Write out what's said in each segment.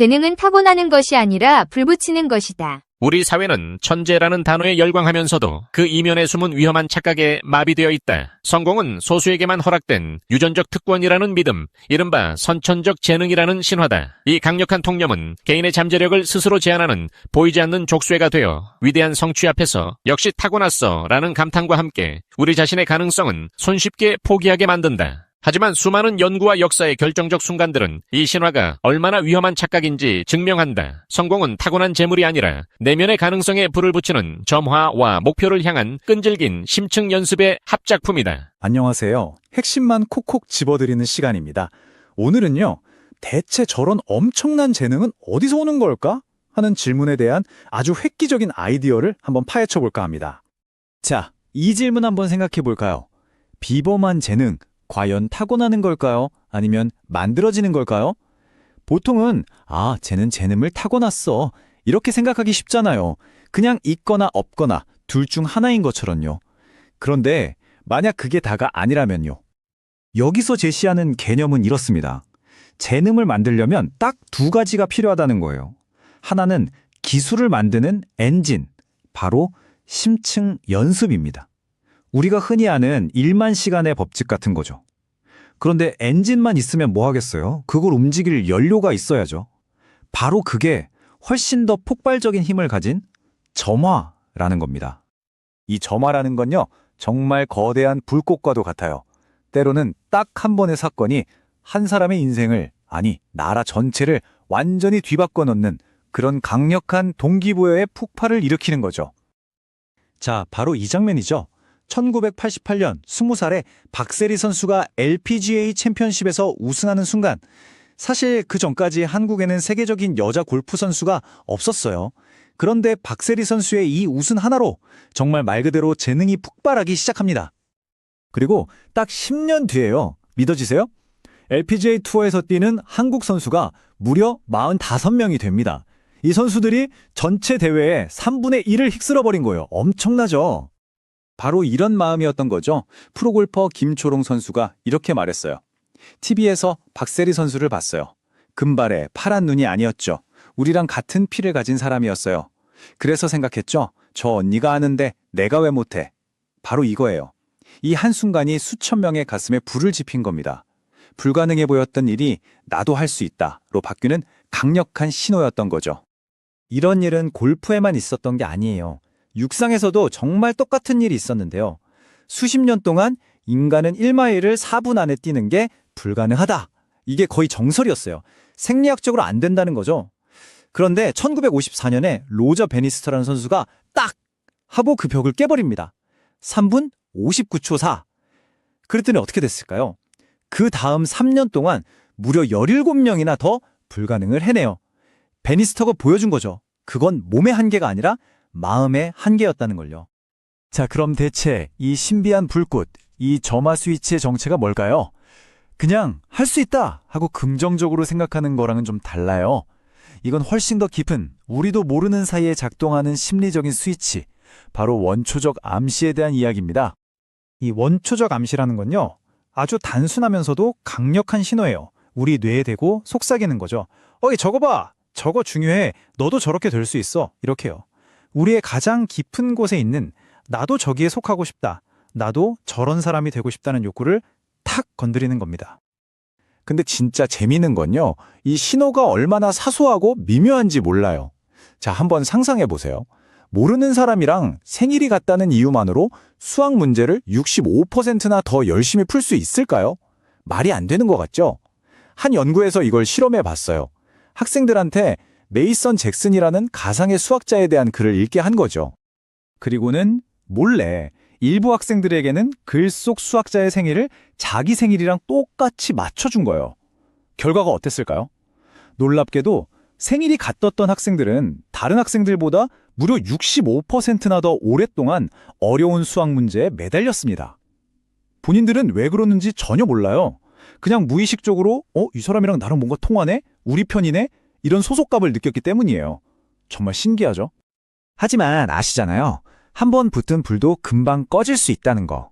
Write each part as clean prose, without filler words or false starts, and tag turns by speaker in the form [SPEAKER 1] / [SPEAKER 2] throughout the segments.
[SPEAKER 1] 재능은 타고나는 것이 아니라 불붙이는 것이다.
[SPEAKER 2] 우리 사회는 천재라는 단어에 열광하면서도 그 이면에 숨은 위험한 착각에 마비되어 있다. 성공은 소수에게만 허락된 유전적 특권이라는 믿음, 이른바 선천적 재능이라는 신화다. 이 강력한 통념은 개인의 잠재력을 스스로 제한하는 보이지 않는 족쇄가 되어 위대한 성취 앞에서 역시 타고났어 라는 감탄과 함께 우리 자신의 가능성은 손쉽게 포기하게 만든다. 하지만 수많은 연구와 역사의 결정적 순간들은 이 신화가 얼마나 위험한 착각인지 증명한다. 성공은 타고난 재물이 아니라 내면의 가능성에 불을 붙이는 점화와 목표를 향한 끈질긴 심층 연습의 합작품이다.
[SPEAKER 3] 안녕하세요. 핵심만 콕콕 집어드리는 시간입니다. 오늘은요, 대체 저런 엄청난 재능은 어디서 오는 걸까? 하는 질문에 대한 아주 획기적인 아이디어를 한번 파헤쳐 볼까 합니다. 자, 이 질문 한번 생각해 볼까요? 비범한 재능, 과연 타고나는 걸까요? 아니면 만들어지는 걸까요? 보통은 쟤는 재능을 타고났어. 이렇게 생각하기 쉽잖아요. 그냥 있거나 없거나 둘 중 하나인 것처럼요. 그런데 만약 그게 다가 아니라면요. 여기서 제시하는 개념은 이렇습니다. 재능을 만들려면 딱 두 가지가 필요하다는 거예요. 하나는 기술을 만드는 엔진, 바로 심층 연습입니다. 우리가 흔히 아는 1만 시간의 법칙 같은 거죠. 그런데 엔진만 있으면 뭐 하겠어요? 그걸 움직일 연료가 있어야죠. 바로 그게 훨씬 더 폭발적인 힘을 가진 점화라는 겁니다. 이 점화라는 건요, 정말 거대한 불꽃과도 같아요. 때로는 딱 한 번의 사건이 한 사람의 인생을, 아니 나라 전체를 완전히 뒤바꿔 놓는 그런 강력한 동기부여의 폭발을 일으키는 거죠. 자, 바로 이 장면이죠. 1988년 20살에 박세리 선수가 LPGA 챔피언십에서 우승하는 순간, 사실 그 전까지 한국에는 세계적인 여자 골프 선수가 없었어요. 그런데 박세리 선수의 이 우승 하나로 정말 말 그대로 재능이 폭발하기 시작합니다. 그리고 딱 10년 뒤에요. 믿어지세요? LPGA 투어에서 뛰는 한국 선수가 무려 45명이 됩니다. 이 선수들이 전체 대회의 3분의 1을 휩쓸어버린 거예요. 엄청나죠? 바로 이런 마음이었던 거죠. 프로골퍼 김초롱 선수가 이렇게 말했어요. TV에서 박세리 선수를 봤어요. 금발에 파란 눈이 아니었죠. 우리랑 같은 피를 가진 사람이었어요. 그래서 생각했죠. 저 언니가 아는데 내가 왜 못해? 바로 이거예요. 이 한순간이 수천 명의 가슴에 불을 지핀 겁니다. 불가능해 보였던 일이 나도 할 수 있다로 바뀌는 강력한 신호였던 거죠. 이런 일은 골프에만 있었던 게 아니에요. 육상에서도 정말 똑같은 일이 있었는데요. 수십 년 동안 인간은 1마일을 4분 안에 뛰는 게 불가능하다. 이게 거의 정설이었어요. 생리학적으로 안 된다는 거죠. 그런데 1954년에 로저 베니스터라는 선수가 딱 하고 그 벽을 깨버립니다. 3분 59초 4. 그랬더니 어떻게 됐을까요? 그 다음 3년 동안 무려 17명이나 더 불가능을 해내요. 베니스터가 보여준 거죠. 그건 몸의 한계가 아니라 마음의 한계였다는 걸요. 자, 그럼 대체 이 신비한 불꽃, 이 점화 스위치의 정체가 뭘까요? 그냥 할 수 있다 하고 긍정적으로 생각하는 거랑은 좀 달라요. 이건 훨씬 더 깊은, 우리도 모르는 사이에 작동하는 심리적인 스위치, 바로 원초적 암시에 대한 이야기입니다. 이 원초적 암시라는 건요, 아주 단순하면서도 강력한 신호예요. 우리 뇌에 대고 속삭이는 거죠. 저거 봐! 저거 중요해! 너도 저렇게 될 수 있어! 이렇게요. 우리의 가장 깊은 곳에 있는 나도 저기에 속하고 싶다. 나도 저런 사람이 되고 싶다는 욕구를 탁 건드리는 겁니다. 근데 진짜 재미있는 건요, 이 신호가 얼마나 사소하고 미묘한지 몰라요. 자, 한번 상상해 보세요. 모르는 사람이랑 생일이 같다는 이유만으로 수학 문제를 65%나 더 열심히 풀 수 있을까요? 말이 안 되는 것 같죠? 한 연구에서 이걸 실험해 봤어요. 학생들한테 메이선 잭슨이라는 가상의 수학자에 대한 글을 읽게 한 거죠. 그리고는 몰래 일부 학생들에게는 글 속 수학자의 생일을 자기 생일이랑 똑같이 맞춰준 거예요. 결과가 어땠을까요? 놀랍게도 생일이 같았던 학생들은 다른 학생들보다 무려 65%나 더 오랫동안 어려운 수학 문제에 매달렸습니다. 본인들은 왜 그러는지 전혀 몰라요. 그냥 무의식적으로 이 사람이랑 나랑 뭔가 통하네? 우리 편이네? 이런 소속감을 느꼈기 때문이에요. 정말 신기하죠? 하지만 아시잖아요. 한번 붙은 불도 금방 꺼질 수 있다는 거.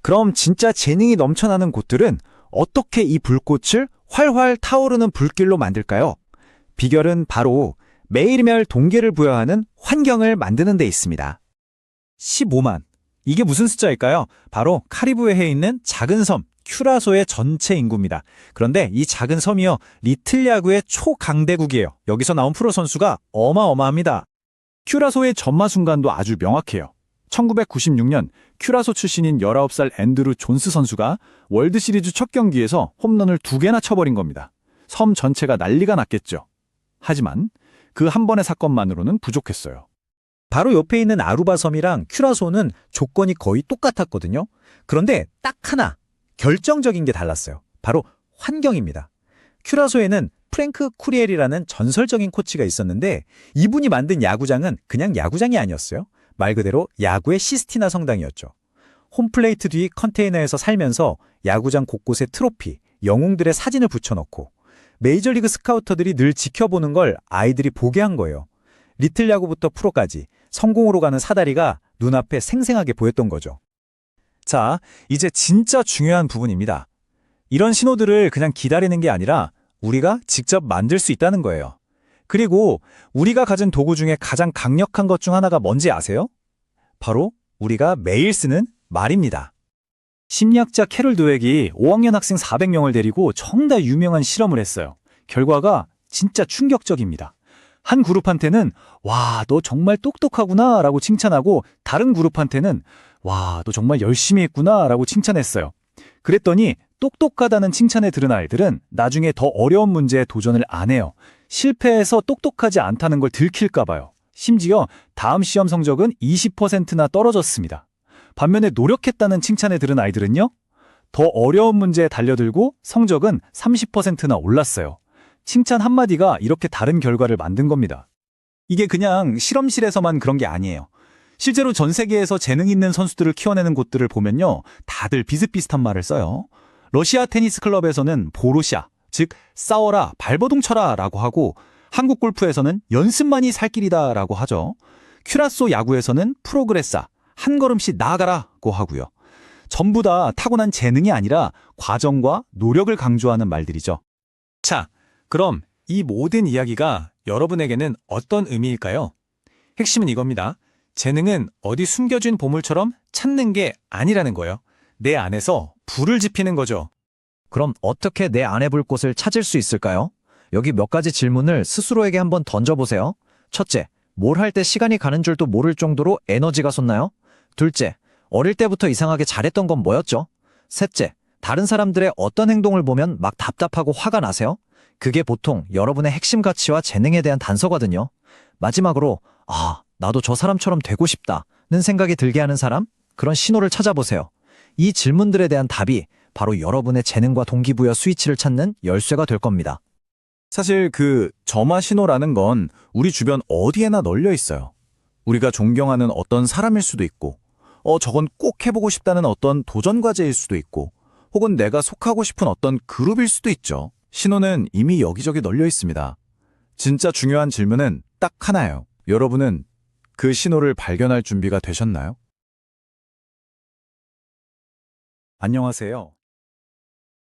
[SPEAKER 3] 그럼 진짜 재능이 넘쳐나는 곳들은 어떻게 이 불꽃을 활활 타오르는 불길로 만들까요?
[SPEAKER 4] 비결은 바로 매일매일 동기를 부여하는 환경을 만드는 데 있습니다.
[SPEAKER 3] 15만. 이게 무슨 숫자일까요? 바로 카리브해에 있는 작은 섬 큐라소의 전체 인구입니다. 그런데 이 작은 섬이요, 리틀 야구의 초강대국이에요. 여기서 나온 프로 선수가 어마어마합니다. 큐라소의 전마 순간도 아주 명확해요. 1996년 큐라소 출신인 19살 앤드루 존스 선수가 월드시리즈 첫 경기에서 홈런을 2개나 쳐버린 겁니다. 섬 전체가 난리가 났겠죠. 하지만 그 한 번의 사건만으로는 부족했어요.
[SPEAKER 4] 바로 옆에 있는 아루바 섬이랑 큐라소는 조건이 거의 똑같았거든요. 그런데 딱 하나 결정적인 게 달랐어요. 바로 환경입니다. 큐라소에는 프랭크 쿠리엘이라는 전설적인 코치가 있었는데 이분이 만든 야구장은 그냥 야구장이 아니었어요. 말 그대로 야구의 시스티나 성당이었죠. 홈플레이트 뒤 컨테이너에서 살면서 야구장 곳곳에 트로피, 영웅들의 사진을 붙여놓고 메이저리그 스카우터들이 늘 지켜보는 걸 아이들이 보게 한 거예요. 리틀 야구부터 프로까지 성공으로 가는 사다리가 눈앞에 생생하게 보였던 거죠.
[SPEAKER 3] 자, 이제 진짜 중요한 부분입니다. 이런 신호들을 그냥 기다리는 게 아니라 우리가 직접 만들 수 있다는 거예요. 그리고 우리가 가진 도구 중에 가장 강력한 것 중 하나가 뭔지 아세요? 바로 우리가 매일 쓰는 말입니다. 심리학자 캐롤 드웩이 5학년 학생 400명을 데리고 정말 유명한 실험을 했어요. 결과가 진짜 충격적입니다. 한 그룹한테는 와, 너 정말 똑똑하구나 라고 칭찬하고 다른 그룹한테는 와, 너 정말 열심히 했구나 라고 칭찬했어요. 그랬더니 똑똑하다는 칭찬을 들은 아이들은 나중에 더 어려운 문제에 도전을 안 해요. 실패해서 똑똑하지 않다는 걸 들킬까 봐요. 심지어 다음 시험 성적은 20%나 떨어졌습니다. 반면에 노력했다는 칭찬을 들은 아이들은요, 더 어려운 문제에 달려들고 성적은 30%나 올랐어요. 칭찬 한마디가 이렇게 다른 결과를 만든 겁니다. 이게 그냥 실험실에서만 그런 게 아니에요. 실제로 전 세계에서 재능 있는 선수들을 키워내는 곳들을 보면요, 다들 비슷비슷한 말을 써요. 러시아 테니스 클럽에서는 보로샤, 즉 싸워라, 발버둥 쳐라 라고 하고, 한국 골프에서는 연습만이 살 길이다 라고 하죠. 큐라소 야구에서는 프로그레사, 한 걸음씩 나아가라고 하고요. 전부 다 타고난 재능이 아니라 과정과 노력을 강조하는 말들이죠. 자, 그럼 이 모든 이야기가 여러분에게는 어떤 의미일까요? 핵심은 이겁니다. 재능은 어디 숨겨진 보물처럼 찾는 게 아니라는 거예요. 내 안에서 불을 지피는 거죠.
[SPEAKER 4] 그럼 어떻게 내 안에 불 곳을 찾을 수 있을까요? 여기 몇 가지 질문을 스스로에게 한번 던져보세요. 첫째, 뭘 할 때 시간이 가는 줄도 모를 정도로 에너지가 솟나요? 둘째, 어릴 때부터 이상하게 잘했던 건 뭐였죠? 셋째, 다른 사람들의 어떤 행동을 보면 막 답답하고 화가 나세요? 그게 보통 여러분의 핵심 가치와 재능에 대한 단서거든요. 마지막으로, 나도 저 사람처럼 되고 싶다는 생각이 들게 하는 사람? 그런 신호를 찾아보세요. 이 질문들에 대한 답이 바로 여러분의 재능과 동기부여 스위치를 찾는 열쇠가 될 겁니다.
[SPEAKER 3] 사실 그 점화 신호라는 건 우리 주변 어디에나 널려 있어요. 우리가 존경하는 어떤 사람일 수도 있고, 저건 꼭 해보고 싶다는 어떤 도전 과제일 수도 있고, 혹은 내가 속하고 싶은 어떤 그룹일 수도 있죠. 신호는 이미 여기저기 널려 있습니다. 진짜 중요한 질문은 딱 하나예요. 여러분은 그 신호를 발견할 준비가 되셨나요? 안녕하세요.